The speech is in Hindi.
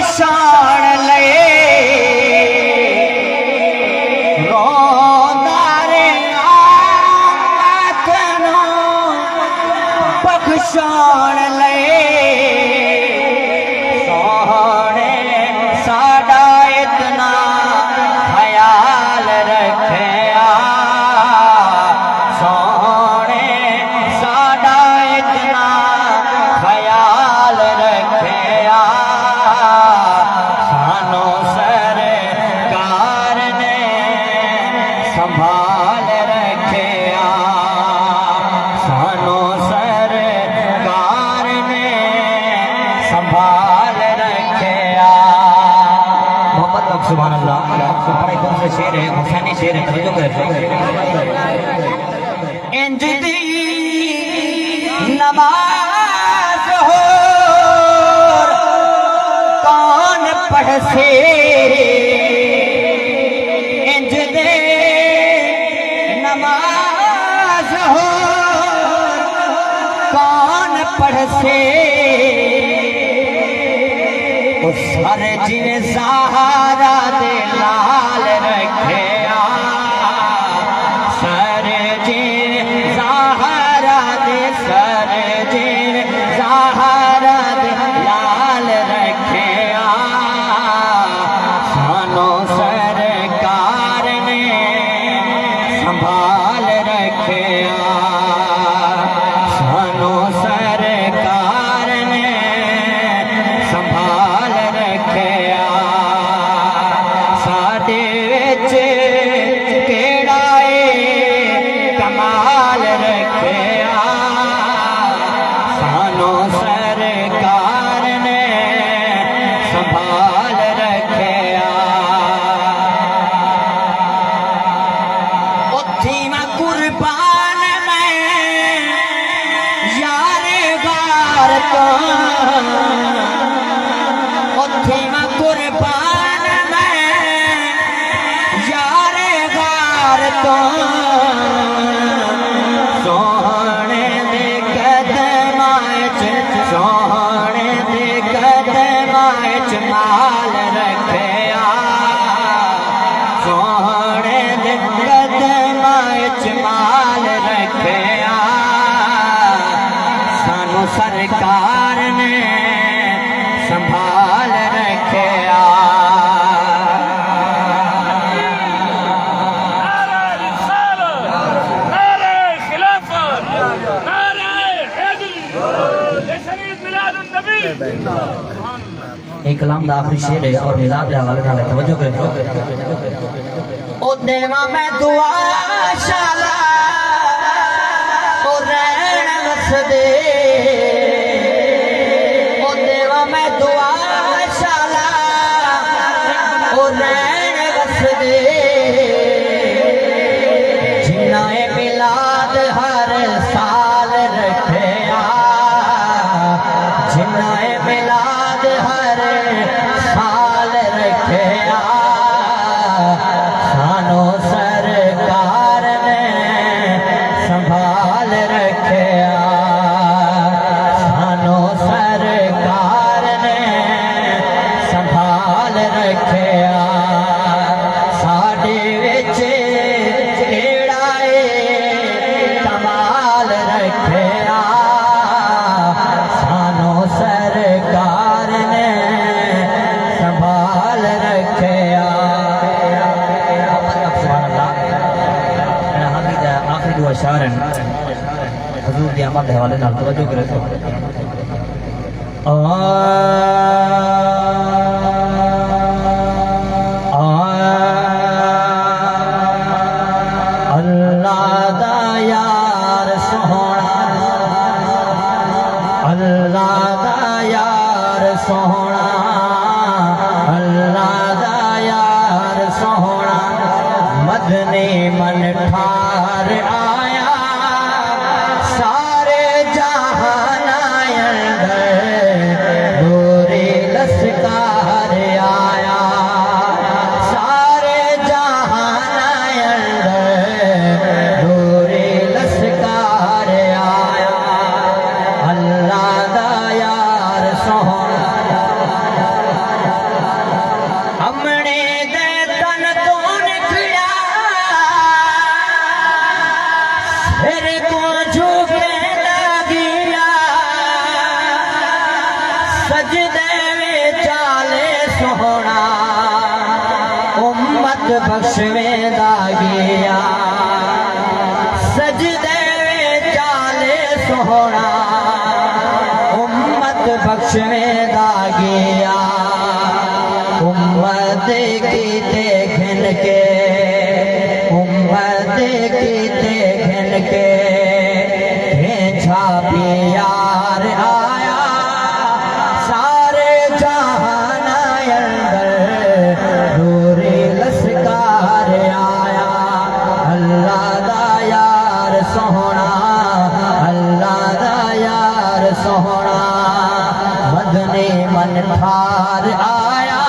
बख्शाण ले रोंदारे आखनो बख्शाण ले सोहणे साडा इतना ख्याल रखे सोहणे साडा इतना ख्याल रखे सानो सरकार ने संभाल रखे सानो सरकार ने संभाल रखे मोहम्मद सुभान अल्लाह बड़े कौन से शेर है हुसैनी शेर है तवज्जो करें इंज दी नमाज हो कौन पढ़ से इंज दे नमाज हो कौन पढ़ से उस सर जिन सहारा दे लाल रखे सर जिन सहारा दे सर जिन सहारा दे लाल रखे सानो सरकार ने संभाल रखे सानो सरकार ने संभाल रखे साडे विच केड़ा कमाल रखे सानो सरकार ने संभाल रखे उथी मैं कुर्बान मैं यारे गार तो उथी मैं कुर्बान मैं यारे गार तो सोहणे दे कदमां च सोहणे दे कदमां च माल रखे सोहणे दे कदमां च माल रखे सानू सरकार ने संभाल रखे एक कलाम दा आखिरी शेर है और मिलाद के हवाले नाल तवज्जो करें ओ देवा मैं दुआ शाला ओ रहन वसदे ओ देवा मैं दुआ शाला ओ रहन वसदे जिन्ना ए मिलाद हर साल रखे जिन्ना ए मिलाद हर साल रखे सानो सरकार ने संभाल रखे सानो सरकार ने संभाल रखे साडे विच केड़ा कमाल रखे सानो सरकार ने संभाल रखे आखिरी दुआ शार हजूर दी आमद के हवाले नाल तवज्जो करें अल्लाह दा यार सोहना अल्लाह दा यार सोहना अल्लाह दा यार सोहना मदने मन ठार आया सारे जहान अंदर गोरे लस्कार आया सारे जहान अंदर गोरे लस्कार आया अल्लाह दा यार सोहना बख्शवेंदा गया सजदे चाले सोहना उम्मत बख्शवेंदा गया उम्मत की देखन के उम्मत की देखन के छापी यार आया सारे जहान अंदर नूरे लश्कार आया अल्लाह दा यार सोहना अल्लाह दा यार सोहना मदनी मन थार आया